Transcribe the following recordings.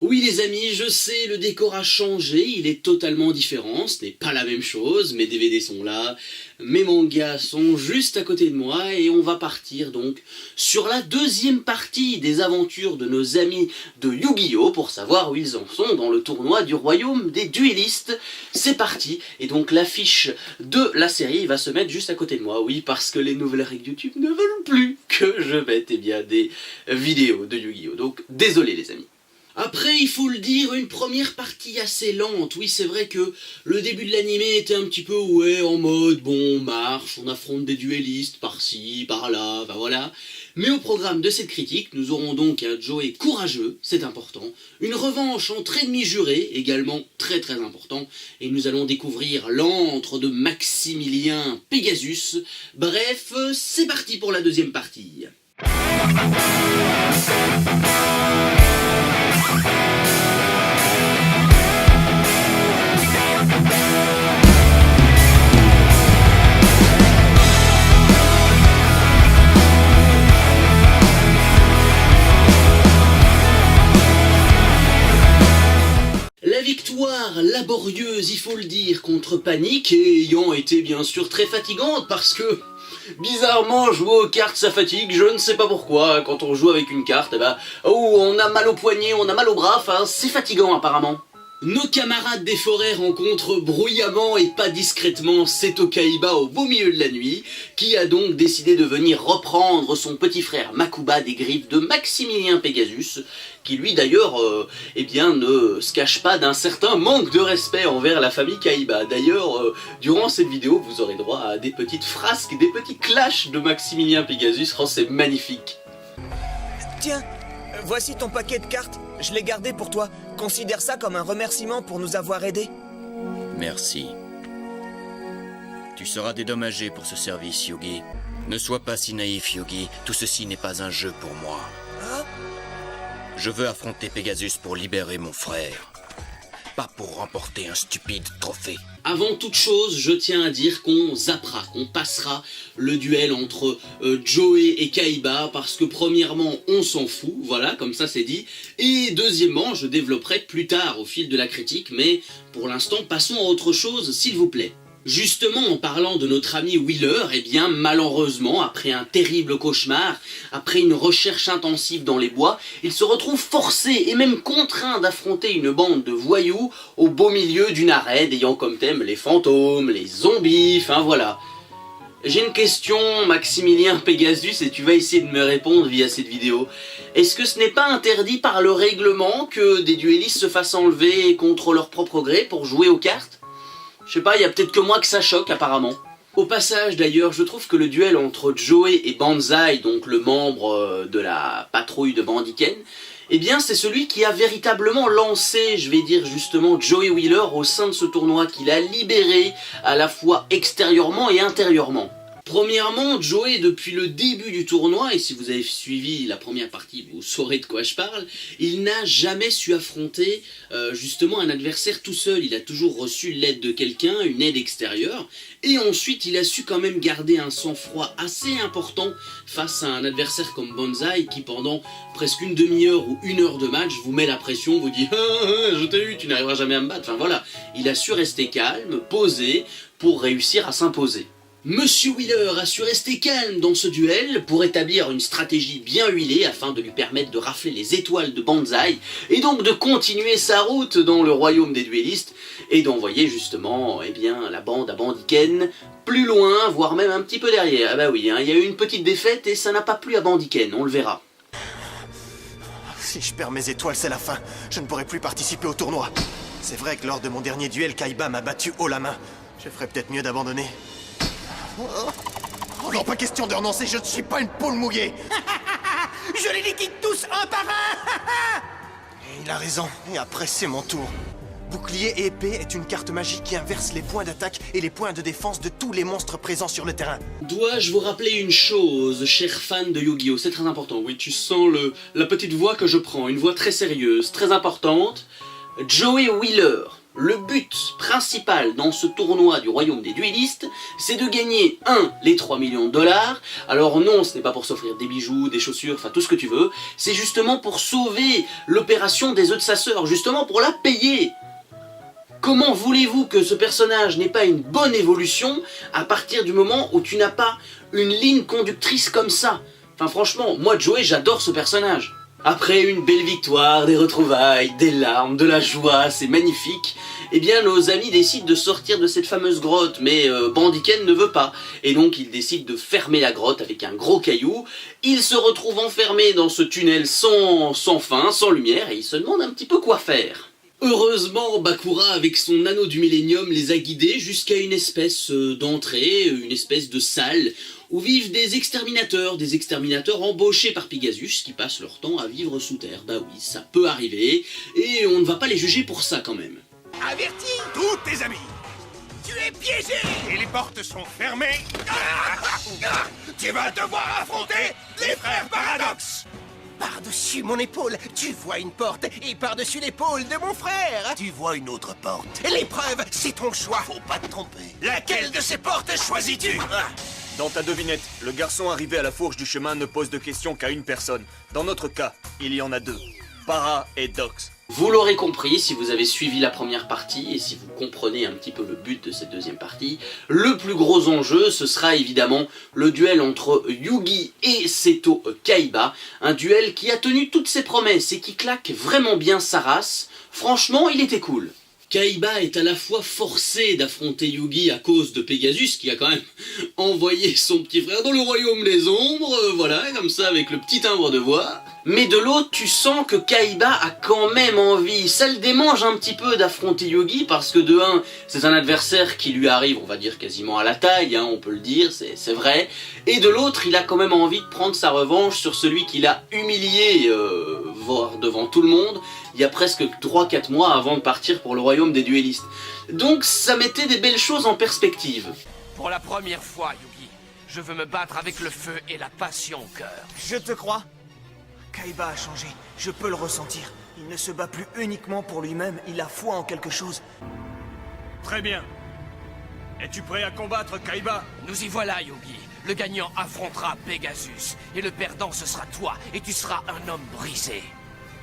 Oui les amis, je sais, le décor a changé, il est totalement différent, ce n'est pas la même chose, mes DVD sont là, mes mangas sont juste à côté de moi et on va partir donc sur la deuxième partie des aventures de nos amis de Yu-Gi-Oh! Pour savoir où ils en sont dans le tournoi du royaume des duellistes. C'est parti, et donc l'affiche de la série va se mettre juste à côté de moi, oui, parce que les nouvelles règles YouTube ne veulent plus que je mette des vidéos de Yu-Gi-Oh! Donc désolé les amis. Après, il faut le dire, une première partie assez lente. Oui, c'est vrai que le début de l'animé était un petit peu, ouais, en mode, bon, on marche, on affronte des duellistes par-ci, par-là, enfin voilà. Mais au programme de cette critique, nous aurons donc un Joey courageux, c'est important, une revanche entre ennemis jurés, également très très important, et nous allons découvrir l'antre de Maximilien Pegasus. Bref, c'est parti pour la deuxième partie. La victoire laborieuse, il faut le dire, contre Panic, ayant été bien sûr très fatigante parce que, bizarrement, jouer aux cartes ça fatigue, je ne sais pas pourquoi, quand on joue avec une carte, on a mal au poignet, on a mal au bras, enfin c'est fatigant apparemment. Nos camarades des forêts rencontrent bruyamment et pas discrètement Seto Kaiba au beau milieu de la nuit, qui a donc décidé de venir reprendre son petit frère Makuba des griffes de Maximilien Pegasus, qui lui d'ailleurs, ne se cache pas d'un certain manque de respect envers la famille Kaiba. D'ailleurs, durant cette vidéo, vous aurez droit à des petites frasques, des petits clashs de Maximilien Pegasus, oh c'est magnifique. Tiens, voici ton paquet de cartes, je l'ai gardé pour toi. Considère ça comme un remerciement pour nous avoir aidés. Merci. Tu seras dédommagé pour ce service, Yugi. Ne sois pas si naïf, Yugi. Tout ceci n'est pas un jeu pour moi. Hein? Je veux affronter Pegasus pour libérer mon frère. Pas pour remporter un stupide trophée. Avant toute chose, je tiens à dire qu'on zappera, qu'on passera le duel entre Joey et Kaiba, parce que premièrement, on s'en fout, voilà, comme ça c'est dit, et deuxièmement, je développerai plus tard au fil de la critique, mais pour l'instant, passons à autre chose, s'il vous plaît. Justement, en parlant de notre ami Wheeler, eh bien, malheureusement, après un terrible cauchemar, après une recherche intensive dans les bois, il se retrouve forcé et même contraint d'affronter une bande de voyous au beau milieu d'une arène ayant comme thème les fantômes, les zombies, enfin voilà. J'ai une question, Maximilien Pegasus, et tu vas essayer de me répondre via cette vidéo. Est-ce que ce n'est pas interdit par le règlement que des duellistes se fassent enlever contre leur propre gré pour jouer aux cartes ? Je sais pas, il y a peut-être que moi que ça choque apparemment. Au passage d'ailleurs, je trouve que le duel entre Joey et Banzai, donc le membre de la patrouille de Bandiken, eh bien c'est celui qui a véritablement lancé, je vais dire justement, Joey Wheeler au sein de ce tournoi, qu'il a libéré à la fois extérieurement et intérieurement. Premièrement, Joey, depuis le début du tournoi, et si vous avez suivi la première partie, vous saurez de quoi je parle, il n'a jamais su affronter justement un adversaire tout seul. Il a toujours reçu l'aide de quelqu'un, une aide extérieure, et ensuite il a su quand même garder un sang-froid assez important face à un adversaire comme Banzai qui pendant presque une demi-heure ou une heure de match vous met la pression, vous dit « je t'ai eu, tu n'arriveras jamais à me battre ». Enfin voilà, il a su rester calme, posé, pour réussir à s'imposer. Monsieur Wheeler a su rester calme dans ce duel pour établir une stratégie bien huilée afin de lui permettre de rafler les étoiles de Banzai et donc de continuer sa route dans le royaume des duellistes et d'envoyer justement la bande à Bandiken plus loin, voire même un petit peu derrière. Ah bah oui, il y a eu une petite défaite et ça n'a pas plu à Bandiken, on le verra. Si je perds mes étoiles, c'est la fin. Je ne pourrai plus participer au tournoi. C'est vrai que lors de mon dernier duel, Kaiba m'a battu haut la main. Je ferais peut-être mieux d'abandonner. Oh non, pas question de renoncer, je ne suis pas une poule mouillée. Je les liquide tous un par un. Il a raison, et après c'est mon tour. Bouclier et épée est une carte magique qui inverse les points d'attaque et les points de défense de tous les monstres présents sur le terrain. Dois-je vous rappeler une chose, cher fan de Yu-Gi-Oh! C'est très important, oui, tu sens la petite voix que je prends, une voix très sérieuse, très importante. Joey Wheeler Le but principal dans ce tournoi du royaume des duellistes, c'est de gagner 1. Les 3 millions de dollars. Alors non, ce n'est pas pour s'offrir des bijoux, des chaussures, enfin tout ce que tu veux. C'est justement pour sauver l'opération des œufs de sa sœur, justement pour la payer. Comment voulez-vous que ce personnage n'ait pas une bonne évolution à partir du moment où tu n'as pas une ligne conductrice comme ça? Enfin franchement, moi Joey, j'adore ce personnage. Après une belle victoire, des retrouvailles, des larmes, de la joie, c'est magnifique, eh bien nos amis décident de sortir de cette fameuse grotte, mais Bandiken ne veut pas, et donc ils décident de fermer la grotte avec un gros caillou. Ils se retrouvent enfermés dans ce tunnel sans fin, sans lumière, et ils se demandent un petit peu quoi faire. Heureusement, Bakura, avec son anneau du Millénium, les a guidés jusqu'à une espèce d'entrée, une espèce de salle, où vivent des exterminateurs embauchés par Pegasus, qui passent leur temps à vivre sous terre. Bah oui, ça peut arriver, et on ne va pas les juger pour ça quand même. Avertis tous tes amis. Tu es piégé. Et les portes sont fermées. Tu vas devoir affronter les frères Paradox. Par-dessus mon épaule, tu vois une porte, et par-dessus l'épaule de mon frère, Tu vois une autre porte. l'épreuve, c'est ton choix. Faut pas te tromper. Laquelle de ces portes choisis-tu? Dans ta devinette, le garçon arrivé à la fourche du chemin ne pose de questions qu'à une personne. Dans notre cas, il y en a deux. Para et Dox. Vous l'aurez compris si vous avez suivi la première partie et si vous comprenez un petit peu le but de cette deuxième partie, le plus gros enjeu ce sera évidemment le duel entre Yugi et Seto Kaiba, un duel qui a tenu toutes ses promesses et qui claque vraiment bien sa race. Franchement, il était cool. Kaiba est à la fois forcé d'affronter Yugi à cause de Pegasus, qui a quand même envoyé son petit frère dans le royaume des ombres, voilà, comme ça, avec le petit timbre de voix. Mais de l'autre, tu sens que Kaiba a quand même envie, ça le démange un petit peu d'affronter Yugi, parce que de un, c'est un adversaire qui lui arrive, on va dire, quasiment à la taille, hein, on peut le dire, c'est vrai. Et de l'autre, il a quand même envie de prendre sa revanche sur celui qui l'a humilié, voire devant tout le monde, il y a presque 3-4 mois avant de partir pour le royaume des duellistes. Donc ça mettait des belles choses en perspective. Pour la première fois, Yugi, je veux me battre avec le feu et la passion au cœur. Je te crois. Kaiba a changé, je peux le ressentir. Il ne se bat plus uniquement pour lui-même, il a foi en quelque chose. Très bien. Es-tu prêt à combattre Kaiba? Nous y voilà, Yugi. Le gagnant affrontera Pegasus. Et le perdant, ce sera toi. Et tu seras un homme brisé.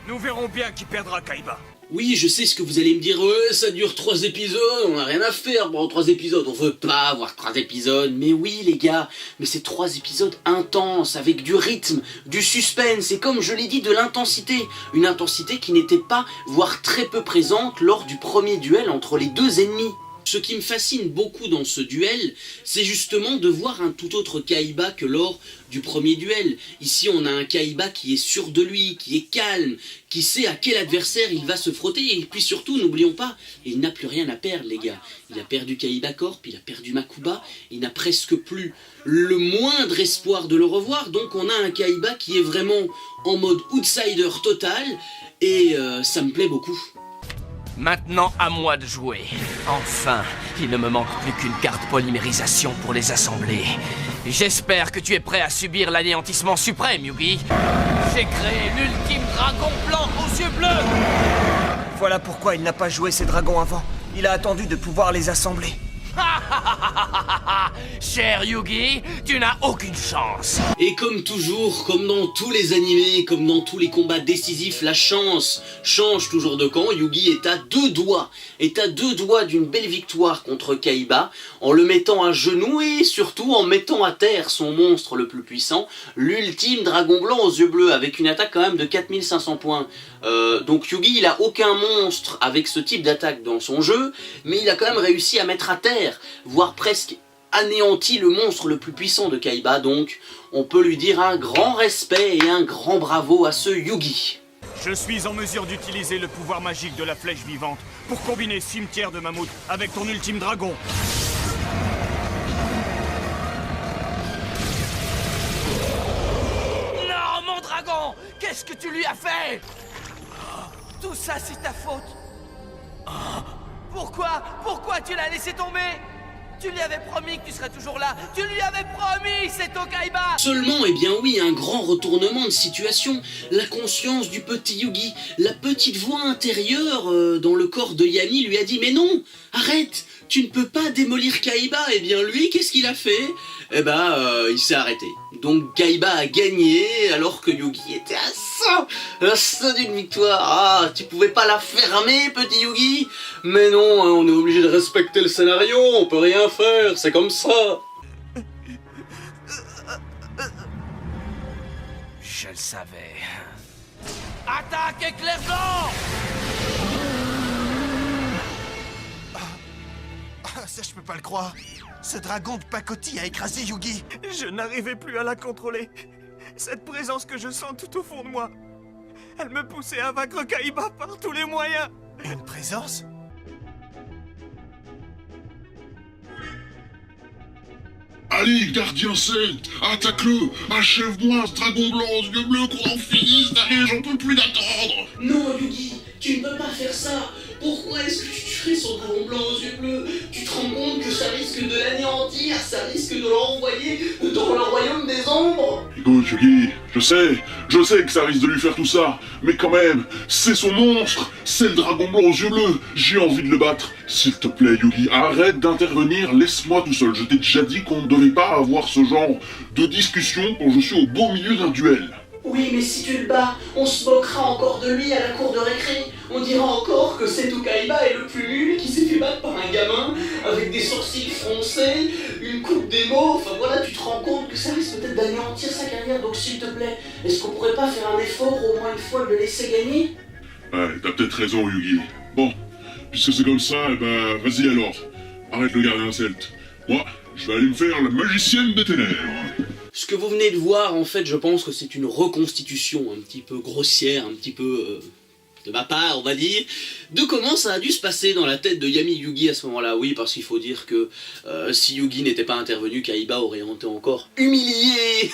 Nous verrons bien qui perdra Kaiba. Oui, je sais ce que vous allez me dire, ouais, ça dure 3 épisodes, on n'a rien à faire pendant 3 épisodes, on veut pas avoir 3 épisodes, mais oui les gars, mais c'est 3 épisodes intenses, avec du rythme, du suspense, et comme je l'ai dit, de l'intensité, une intensité qui n'était pas, voire très peu présente lors du premier duel entre les deux ennemis. Ce qui me fascine beaucoup dans ce duel, c'est justement de voir un tout autre Kaiba que lors du premier duel. Ici, on a un Kaiba qui est sûr de lui, qui est calme, qui sait à quel adversaire il va se frotter. Et puis surtout, n'oublions pas, il n'a plus rien à perdre, les gars. Il a perdu Kaiba Corp, il a perdu Makuba, il n'a presque plus le moindre espoir de le revoir. Donc on a un Kaiba qui est vraiment en mode outsider total, et ça me plaît beaucoup. Maintenant, à moi de jouer. Enfin, il ne me manque plus qu'une carte polymérisation pour les assembler. J'espère que tu es prêt à subir l'anéantissement suprême, Yugi. J'ai créé l'ultime dragon blanc aux yeux bleus. Voilà pourquoi il n'a pas joué ses dragons avant. Il a attendu de pouvoir les assembler. Cher Yugi, tu n'as aucune chance. Et comme toujours, comme dans tous les animés, comme dans tous les combats décisifs, la chance change toujours de camp. Yugi est à 2 doigts d'une belle victoire contre Kaiba, en le mettant à genoux et surtout en mettant à terre son monstre le plus puissant, l'ultime dragon blanc aux yeux bleus, avec une attaque quand même de 4500 points. Donc Yugi, il a aucun monstre avec ce type d'attaque dans son jeu, mais il a quand même réussi à mettre à terre, voire presque anéanti le monstre le plus puissant de Kaiba, donc on peut lui dire un grand respect et un grand bravo à ce Yugi. Je suis en mesure d'utiliser le pouvoir magique de la flèche vivante pour combiner cimetière de mammouth avec ton ultime dragon. Non, mon dragon! Qu'est-ce que tu lui as fait? Tout ça, c'est ta faute. Pourquoi tu l'as laissé tomber? Tu lui avais promis que tu serais toujours là. Tu lui avais promis, Seto Kaiba. Seulement, eh bien oui, un grand retournement de situation. La conscience du petit Yugi, la petite voix intérieure dans le corps de Yami lui a dit « Mais non, arrête, tu ne peux pas démolir Kaiba !» Eh bien lui, qu'est-ce qu'il a fait? Eh ben, il s'est arrêté. Donc Kaiba a gagné alors que Yugi était à ça d'une victoire. Ah, tu pouvais pas la fermer, petit Yugi? Mais non, on est obligé de respecter le scénario, on peut rien faire, c'est comme ça. Je le savais. Attaque éclair blanc! Ça, je peux pas le croire. Ce dragon de pacotille a écrasé Yugi. Je n'arrivais plus à la contrôler. Cette présence que je sens tout au fond de moi, elle me poussait à vaincre Kaiba par tous les moyens. Une présence? Allez, gardien celte, attaque-le, achève-moi ce dragon blanc aux yeux bleus, qu'on en finisse, allez, j'en peux plus d'attendre. Non, Yugi, tu ne peux pas faire ça. Pourquoi est-ce que tu tuerais son dragon blanc aux yeux bleus? Tu te rends compte que ça risque de l'anéantir, ça risque de le renvoyer dans le royaume des ombres? Écoute, Yugi, je sais que ça risque de lui faire tout ça, mais quand même, c'est son monstre, c'est le dragon blanc aux yeux bleus, j'ai envie de le battre. S'il te plaît, Yugi, arrête d'intervenir, laisse-moi tout seul. Je t'ai déjà dit qu'on ne devait pas avoir ce genre de discussion quand je suis au beau milieu d'un duel. Oui, mais si tu le bats, on se moquera encore de lui à la cour de récré. On dira encore que Seto Kaiba est le plus nul qui s'est fait battre par un gamin avec des sourcils froncés, une coupe d'émo. Enfin voilà, tu te rends compte que ça risque peut-être d'anéantir sa carrière. Donc s'il te plaît, est-ce qu'on pourrait pas faire un effort au moins une fois de le laisser gagner? Ouais, t'as peut-être raison, Yugi. Bon, puisque c'est comme ça, eh ben, vas-y alors. Arrête le gardien celte. Moi, je vais aller me faire la magicienne des ténèbres. Ce que vous venez de voir, en fait, je pense que c'est une reconstitution un petit peu grossière, un petit peu de ma part, on va dire, de comment ça a dû se passer dans la tête de Yami Yugi à ce moment-là. Oui, parce qu'il faut dire que si Yugi n'était pas intervenu, Kaiba aurait été encore humilié,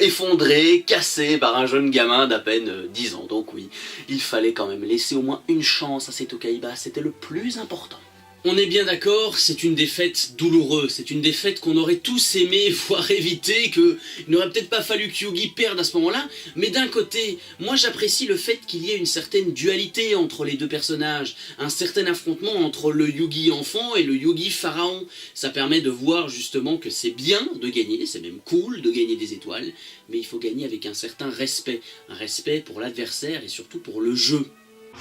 effondré, cassé par un jeune gamin d'à peine 10 ans. Donc oui, il fallait quand même laisser au moins une chance à Seto Kaiba, c'était le plus important. On est bien d'accord, c'est une défaite douloureuse, c'est une défaite qu'on aurait tous aimé voire éviter, qu'il n'aurait peut-être pas fallu que Yugi perde à ce moment-là, mais d'un côté, moi j'apprécie le fait qu'il y ait une certaine dualité entre les deux personnages, un certain affrontement entre le Yugi enfant et le Yugi pharaon. Ça permet de voir justement que c'est bien de gagner, c'est même cool de gagner des étoiles, mais il faut gagner avec un certain respect, un respect pour l'adversaire et surtout pour le jeu.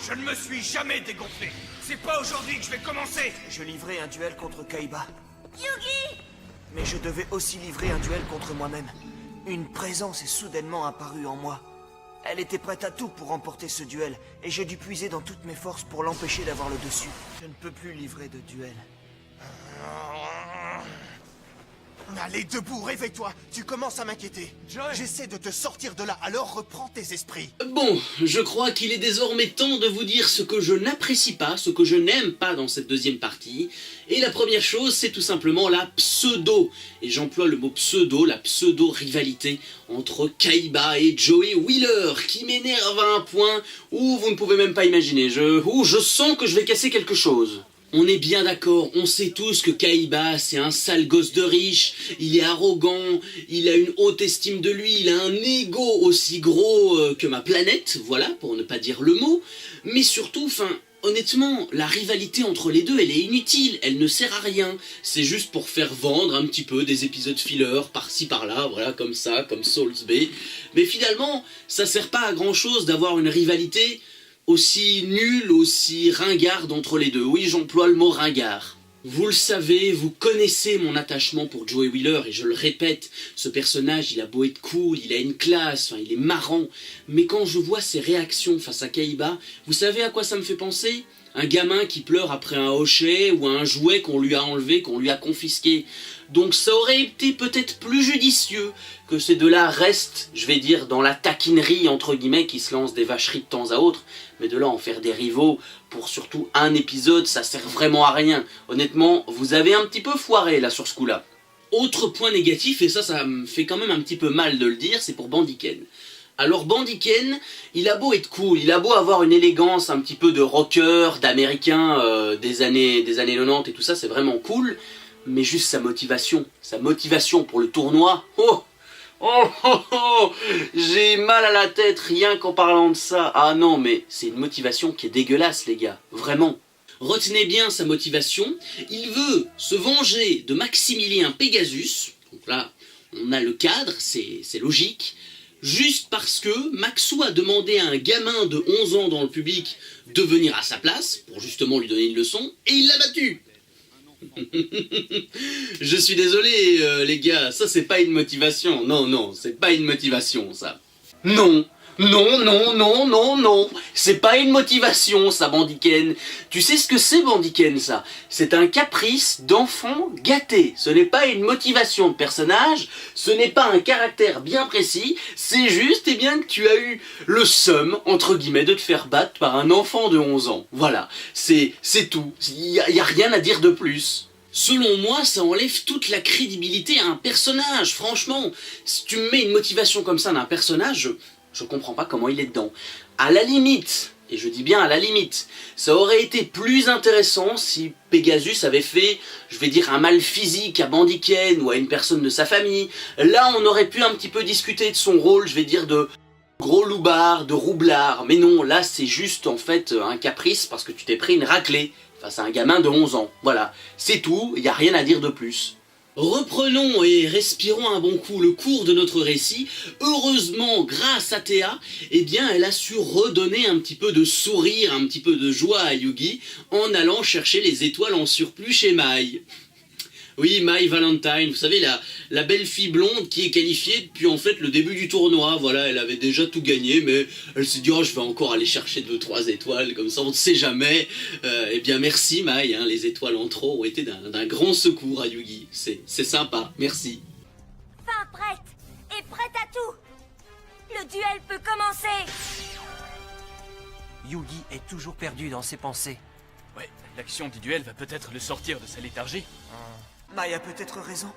Je ne me suis jamais dégonflé. C'est pas aujourd'hui que je vais commencer. Je livrais un duel contre Kaiba. Yugi! Mais je devais aussi livrer un duel contre moi-même. Une présence est soudainement apparue en moi. Elle était prête à tout pour remporter ce duel, et j'ai dû puiser dans toutes mes forces pour l'empêcher d'avoir le dessus. Je ne peux plus livrer de duel. Allez, debout, réveille-toi. Tu commences à m'inquiéter. J'essaie de te sortir de là, alors reprends tes esprits. Bon, je crois qu'il est désormais temps de vous dire ce que je n'apprécie pas, ce que je n'aime pas dans cette deuxième partie. Et la première chose, c'est tout simplement la pseudo, et j'emploie le mot pseudo, la pseudo-rivalité entre Kaiba et Joey Wheeler, qui m'énerve à un point où vous ne pouvez même pas imaginer. Je sens que je vais casser quelque chose. On est bien d'accord, on sait tous que Kaiba c'est un sale gosse de riche, il est arrogant, il a une haute estime de lui, il a un ego aussi gros que ma planète, voilà, pour ne pas dire le mot, mais surtout, honnêtement, la rivalité entre les deux, elle est inutile, elle ne sert à rien, c'est juste pour faire vendre un petit peu des épisodes filler, par-ci par-là, voilà, comme ça, comme Souls Bay, mais finalement, ça sert pas à grand-chose d'avoir une rivalité aussi nulle, aussi ringarde entre les deux. Oui, j'emploie le mot ringard. Vous le savez, vous connaissez mon attachement pour Joey Wheeler, et je le répète, ce personnage, il a beau être cool, il a une classe, il est marrant, mais quand je vois ses réactions face à Kaiba, vous savez à quoi ça me fait penser ? Un gamin qui pleure après un hochet ou un jouet qu'on lui a enlevé, qu'on lui a confisqué. Donc ça aurait été peut-être plus judicieux que ces deux-là restent, je vais dire, dans la taquinerie entre guillemets qui se lancent des vacheries de temps à autre, mais de là en faire des rivaux pour surtout un épisode, ça sert vraiment à rien. Honnêtement, vous avez un petit peu foiré là sur ce coup-là. Autre point négatif, et ça me fait quand même un petit peu mal de le dire, c'est pour Bandiken. Alors Bandiken, il a beau être cool, il a beau avoir une élégance un petit peu de rocker, d'américain des années 90 et tout ça, c'est vraiment cool, mais juste sa motivation pour le tournoi, j'ai mal à la tête rien qu'en parlant de ça. Ah non, mais c'est une motivation qui est dégueulasse les gars, vraiment. Retenez bien sa motivation, il veut se venger de Maximilien Pegasus, donc là on a le cadre, c'est logique, juste parce que Maxou a demandé à un gamin de 11 ans dans le public de venir à sa place, pour justement lui donner une leçon, et il l'a battu. Je suis désolé les gars, ça c'est pas une motivation, non, c'est pas une motivation ça. Non, c'est pas une motivation ça Bandiken. Tu sais ce que c'est Bandiken ça? C'est un caprice d'enfant gâté, ce n'est pas une motivation de personnage, ce n'est pas un caractère bien précis, c'est juste que tu as eu le seum, entre guillemets, de te faire battre par un enfant de 11 ans. Voilà, c'est tout, y a rien à dire de plus. Selon moi, ça enlève toute la crédibilité à un personnage, franchement. Si tu me mets une motivation comme ça d'un personnage, je comprends pas comment il est dedans. À la limite, et je dis bien à la limite, ça aurait été plus intéressant si Pegasus avait fait, je vais dire, un mal physique à Bandiken ou à une personne de sa famille. Là, on aurait pu un petit peu discuter de son rôle, je vais dire, de gros loupard, de roublard. Mais non, là, c'est juste, en fait, un caprice parce que tu t'es pris une raclée face à un gamin de 11 ans. Voilà, c'est tout, il n'y a rien à dire de plus. Reprenons et respirons un bon coup le cours de notre récit. Heureusement, grâce à Théa, elle a su redonner un petit peu de sourire, un petit peu de joie à Yugi en allant chercher les étoiles en surplus chez Mai. Oui, Mai Valentine, vous savez, la belle fille blonde qui est qualifiée depuis en fait le début du tournoi. Voilà, elle avait déjà tout gagné, mais elle s'est dit « Oh, je vais encore aller chercher 2-3 étoiles, comme ça on ne sait jamais. » Eh bien, merci Mai, hein, les étoiles en trop ont été d'un grand secours à Yugi. C'est sympa, merci. Fin prête et prête à tout. Le duel peut commencer. Yugi est toujours perdu dans ses pensées. Ouais, l'action du duel va peut-être le sortir de sa léthargie. Mai a peut-être raison.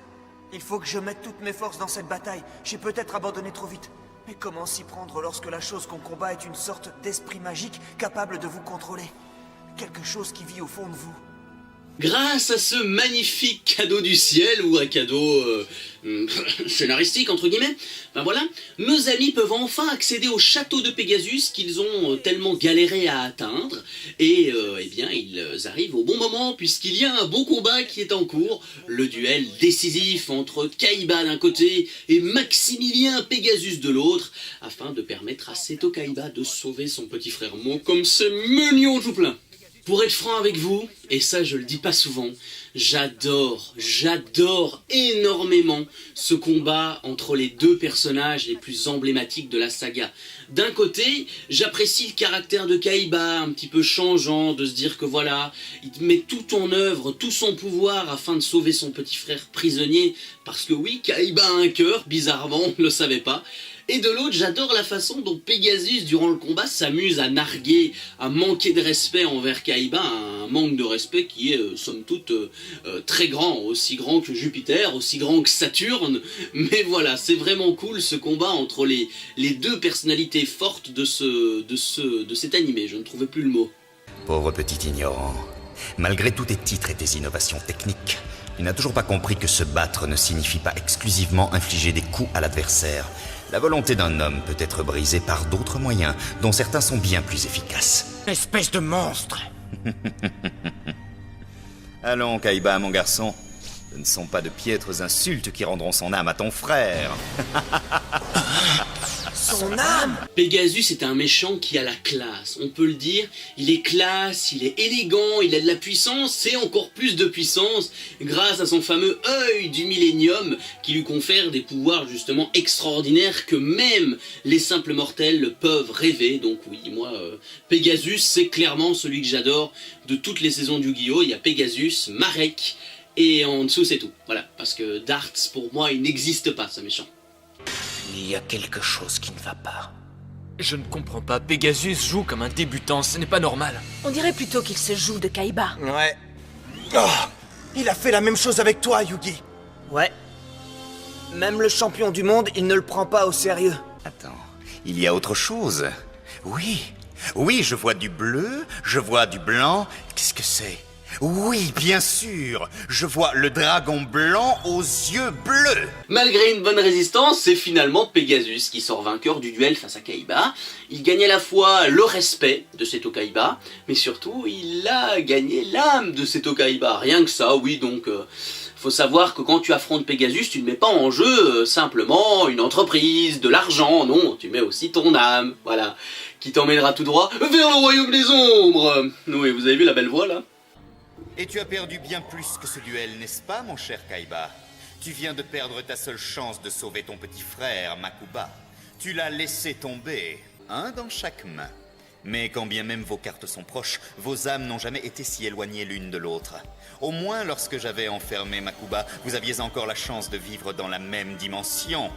Il faut que je mette toutes mes forces dans cette bataille. J'ai peut-être abandonné trop vite. Mais comment s'y prendre lorsque la chose qu'on combat est une sorte d'esprit magique capable de vous contrôler? Quelque chose qui vit au fond de vous. Grâce à ce magnifique cadeau du ciel, ou un cadeau scénaristique entre guillemets, ben voilà, nos amis peuvent enfin accéder au château de Pegasus qu'ils ont tellement galéré à atteindre, et ils arrivent au bon moment puisqu'il y a un beau combat qui est en cours, le duel décisif entre Kaiba d'un côté et Maximilien Pegasus de l'autre, afin de permettre à Seto Kaiba de sauver son petit frère Mo comme c'est mignon tout plein. Pour être franc avec vous, et ça je le dis pas souvent, j'adore énormément ce combat entre les deux personnages les plus emblématiques de la saga. D'un côté, j'apprécie le caractère de Kaiba, un petit peu changeant, de se dire que voilà, il met tout en œuvre, tout son pouvoir afin de sauver son petit frère prisonnier, parce que oui, Kaiba a un cœur, bizarrement, on ne le savait pas. Et de l'autre, j'adore la façon dont Pegasus, durant le combat, s'amuse à narguer, à manquer de respect envers Kaiba, un manque de respect qui est, somme toute, très grand, aussi grand que Jupiter, aussi grand que Saturne, mais voilà, c'est vraiment cool ce combat entre les deux personnalités fortes de cet animé, je ne trouvais plus le mot. Pauvre petit ignorant, malgré tous tes titres et tes innovations techniques, tu n'as toujours pas compris que se battre ne signifie pas exclusivement infliger des coups à l'adversaire. La volonté d'un homme peut être brisée par d'autres moyens, dont certains sont bien plus efficaces. Espèce de monstre! Allons, Kaiba, mon garçon. Ce ne sont pas de piètres insultes qui rendront son âme à ton frère. Son âme? Pegasus est un méchant qui a la classe, on peut le dire, il est classe, il est élégant, il a de la puissance et encore plus de puissance grâce à son fameux œil du millénium qui lui confère des pouvoirs justement extraordinaires que même les simples mortels peuvent rêver. Donc oui, moi, Pegasus c'est clairement celui que j'adore de toutes les saisons du Yu-Gi-Oh! Il y a Pegasus, Marek et en dessous c'est tout. Voilà, parce que Darts pour moi il n'existe pas ce méchant. Il y a quelque chose qui ne va pas. Je ne comprends pas, Pegasus joue comme un débutant, ce n'est pas normal. On dirait plutôt qu'il se joue de Kaiba. Ouais. Oh, il a fait la même chose avec toi, Yugi. Ouais. Même le champion du monde, il ne le prend pas au sérieux. Attends, Il y a autre chose. Oui, oui, je vois du bleu, je vois du blanc. Qu'est-ce que c'est? Oui, bien sûr, je vois le dragon blanc aux yeux bleus. Malgré une bonne résistance, c'est finalement Pegasus qui sort vainqueur du duel face à Kaiba. Il gagne à la fois le respect de Seto Kaiba, mais surtout il a gagné l'âme de Seto Kaiba. Rien que ça, oui, donc faut savoir que quand tu affrontes Pegasus, tu ne mets pas en jeu simplement une entreprise, de l'argent, non, tu mets aussi ton âme, voilà, qui t'emmènera tout droit vers le royaume des ombres. Oui, vous avez vu la belle voix là? Et tu as perdu bien plus que ce duel, n'est-ce pas, mon cher Kaiba? Tu viens de perdre ta seule chance de sauver ton petit frère, Makuba. Tu l'as laissé tomber, un dans chaque main. Mais quand bien même vos cartes sont proches, vos âmes n'ont jamais été si éloignées l'une de l'autre. Au moins, lorsque j'avais enfermé Makuba, vous aviez encore la chance de vivre dans la même dimension.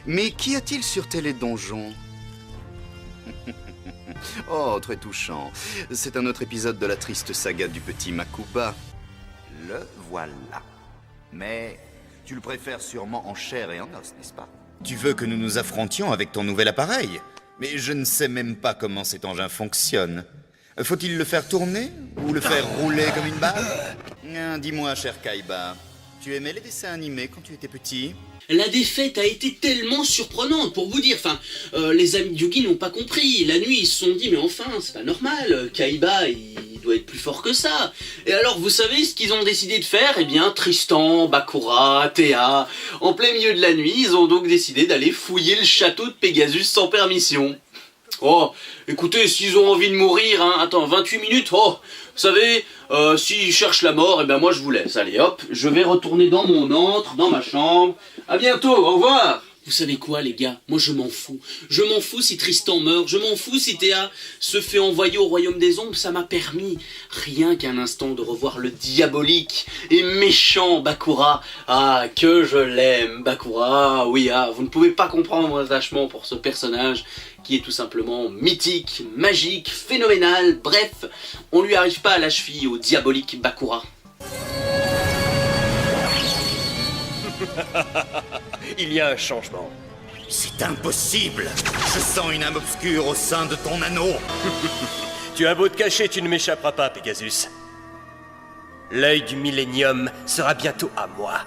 Mais qu'y a-t-il sur Télédonjon? Oh, très touchant. C'est un autre épisode de la triste saga du petit Makuba. Le voilà. Mais tu le préfères sûrement en chair et en os, n'est-ce pas? Tu veux que nous nous affrontions avec ton nouvel appareil? Mais je ne sais même pas comment cet engin fonctionne. Faut-il le faire tourner? Ou le faire rouler comme une balle? Dis-moi, cher Kaiba, tu aimais les dessins animés quand tu étais petit? La défaite a été tellement surprenante, pour vous dire, les amis de Yugi n'ont pas compris. La nuit, ils se sont dit, mais enfin, c'est pas normal, Kaiba, il doit être plus fort que ça. Et alors, vous savez ce qu'ils ont décidé de faire? Eh bien, Tristan, Bakura, Théa, en plein milieu de la nuit, ils ont donc décidé d'aller fouiller le château de Pegasus sans permission. Oh, écoutez, s'ils ont envie de mourir, hein, attends, 28 minutes, oh, vous savez, s'ils cherchent la mort, eh ben moi je vous laisse, allez hop, je vais retourner dans mon antre, dans ma chambre, à bientôt, au revoir. Vous savez quoi les gars, moi je m'en fous. Je m'en fous si Tristan meurt, je m'en fous si Théa se fait envoyer au royaume des ombres, ça m'a permis, rien qu'un instant, de revoir le diabolique et méchant Bakura. Ah, que je l'aime, Bakura, ah, oui, ah, vous ne pouvez pas comprendre mon attachement pour ce personnage qui est tout simplement mythique, magique, phénoménal, bref, on lui arrive pas à la cheville au diabolique Bakura. Il y a un changement. C'est impossible! Je sens une âme obscure au sein de ton anneau! Tu as beau te cacher, tu ne m'échapperas pas, Pegasus. L'œil du Millénium sera bientôt à moi.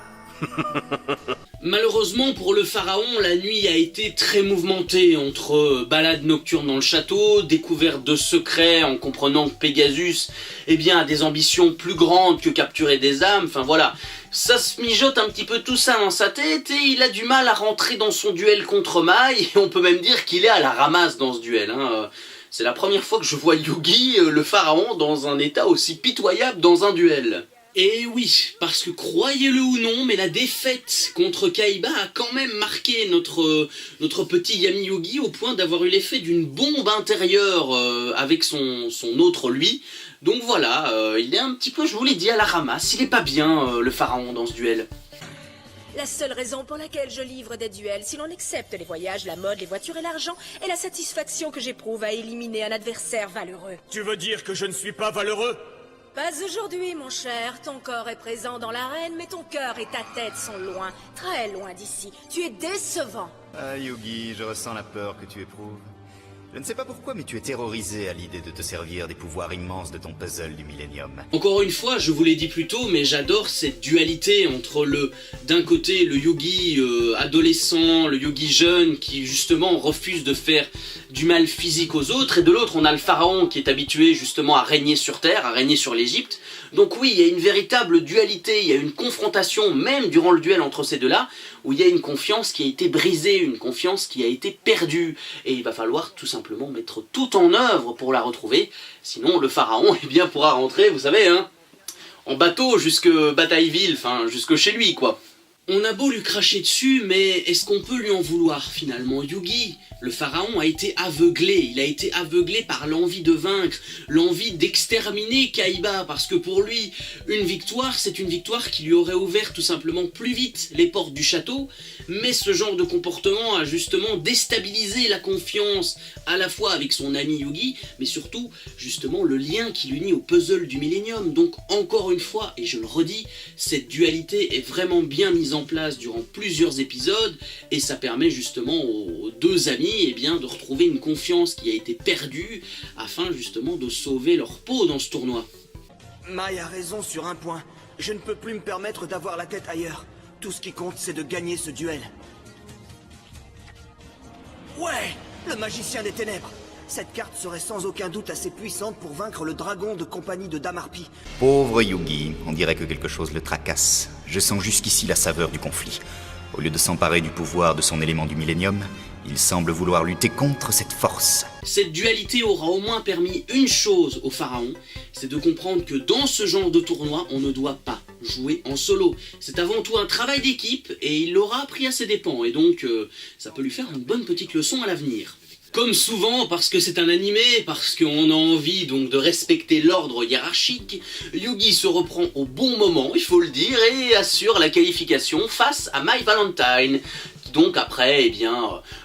Malheureusement pour le pharaon, la nuit a été très mouvementée entre balades nocturnes dans le château, découverte de secrets en comprenant que Pegasus a des ambitions plus grandes que capturer des âmes, enfin voilà. Ça se mijote un petit peu tout ça dans sa tête et il a du mal à rentrer dans son duel contre Mai et on peut même dire qu'il est à la ramasse dans ce duel. C'est la première fois que je vois Yugi, le pharaon, dans un état aussi pitoyable dans un duel. Et oui, parce que croyez-le ou non, mais la défaite contre Kaiba a quand même marqué notre petit Yami Yugi au point d'avoir eu l'effet d'une bombe intérieure avec son autre lui. Donc voilà, il est un petit peu, je vous l'ai dit, à la ramasse, il est pas bien le pharaon dans ce duel. La seule raison pour laquelle je livre des duels, si l'on accepte les voyages, la mode, les voitures et l'argent, est la satisfaction que j'éprouve à éliminer un adversaire valeureux. Tu veux dire que je ne suis pas valeureux? Pas aujourd'hui, mon cher. Ton corps est présent dans l'arène, mais ton cœur et ta tête sont loin, très loin d'ici. Tu es décevant. Ah, Yugi, je ressens la peur que tu éprouves. Je ne sais pas pourquoi, mais tu es terrorisé à l'idée de te servir des pouvoirs immenses de ton puzzle du Millénium. Encore une fois, je vous l'ai dit plus tôt, mais j'adore cette dualité entre d'un côté, le Yugi adolescent, le Yugi jeune, qui justement refuse de faire du mal physique aux autres, et de l'autre, on a le pharaon qui est habitué justement à régner sur Terre, à régner sur l'Égypte. Donc oui, il y a une véritable dualité, il y a une confrontation, même durant le duel entre ces deux-là, où il y a une confiance qui a été brisée, une confiance qui a été perdue. Et il va falloir tout simplement mettre tout en œuvre pour la retrouver, sinon le pharaon pourra rentrer, vous savez, en bateau jusque Batailleville, enfin jusque chez lui quoi. On a beau lui cracher dessus, mais est-ce qu'on peut lui en vouloir finalement? Yugi, le pharaon, a été aveuglé. Il a été aveuglé par l'envie de vaincre, l'envie d'exterminer Kaiba, parce que pour lui, une victoire, c'est une victoire qui lui aurait ouvert tout simplement plus vite les portes du château, mais ce genre de comportement a justement déstabilisé la confiance à la fois avec son ami Yugi, mais surtout justement le lien qui l'unit au puzzle du Millennium. Donc encore une fois, et je le redis, cette dualité est vraiment bien mise en place durant plusieurs épisodes, et ça permet justement aux deux amis de retrouver une confiance qui a été perdue, afin justement de sauver leur peau dans ce tournoi. Mai a raison sur un point. Je ne peux plus me permettre d'avoir la tête ailleurs. Tout ce qui compte, c'est de gagner ce duel. Ouais, le magicien des ténèbres. Cette carte serait sans aucun doute assez puissante pour vaincre le dragon de compagnie de Damarpi. Pauvre Yugi, on dirait que quelque chose le tracasse. Je sens jusqu'ici la saveur du conflit. Au lieu de s'emparer du pouvoir de son élément du Millennium, il semble vouloir lutter contre cette force. Cette dualité aura au moins permis une chose au pharaon, c'est de comprendre que dans ce genre de tournoi, on ne doit pas jouer en solo. C'est avant tout un travail d'équipe, et il l'aura appris à ses dépens, et donc ça peut lui faire une bonne petite leçon à l'avenir. Comme souvent, parce que c'est un animé, parce qu'on a envie donc de respecter l'ordre hiérarchique, Yugi se reprend au bon moment, il faut le dire, et assure la qualification face à Mai Valentine, qui donc après,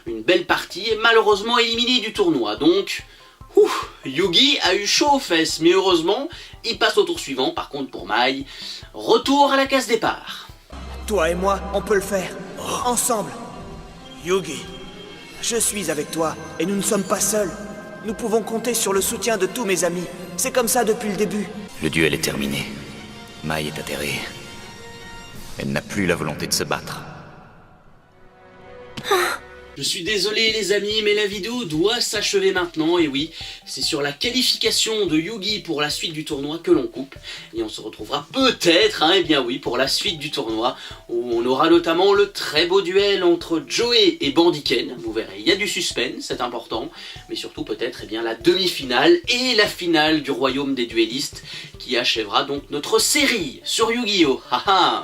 une belle partie est malheureusement éliminée du tournoi. Donc, Yugi a eu chaud aux fesses, mais heureusement, il passe au tour suivant. Par contre pour Mai, retour à la case départ. Toi et moi, on peut le faire. Ensemble. Yugi, je suis avec toi, et nous ne sommes pas seuls. Nous pouvons compter sur le soutien de tous mes amis. C'est comme ça depuis le début. Le duel est terminé. Mai est atterrée. Elle n'a plus la volonté de se battre. Je suis désolé les amis, mais la vidéo doit s'achever maintenant, et oui, c'est sur la qualification de Yugi pour la suite du tournoi que l'on coupe, et on se retrouvera peut-être, pour la suite du tournoi, où on aura notamment le très beau duel entre Joey et Bandiken. Vous verrez, il y a du suspense, c'est important, mais surtout peut-être la demi-finale et la finale du royaume des duellistes, qui achèvera donc notre série sur Yu-Gi-Oh!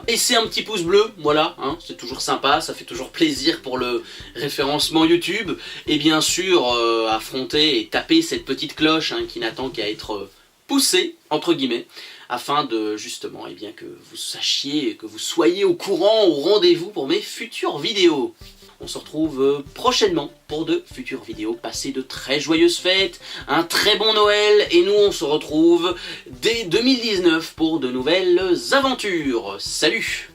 Laissez un petit pouce bleu, voilà, c'est toujours sympa, ça fait toujours plaisir pour le référencement YouTube, et bien sûr affronter et taper cette petite cloche qui n'attend qu'à être poussée, entre guillemets, afin de justement que vous sachiez, que vous soyez au courant, au rendez-vous pour mes futures vidéos. On se retrouve prochainement pour de futures vidéos. Passez de très joyeuses fêtes, un très bon Noël, et nous on se retrouve dès 2019 pour de nouvelles aventures. Salut!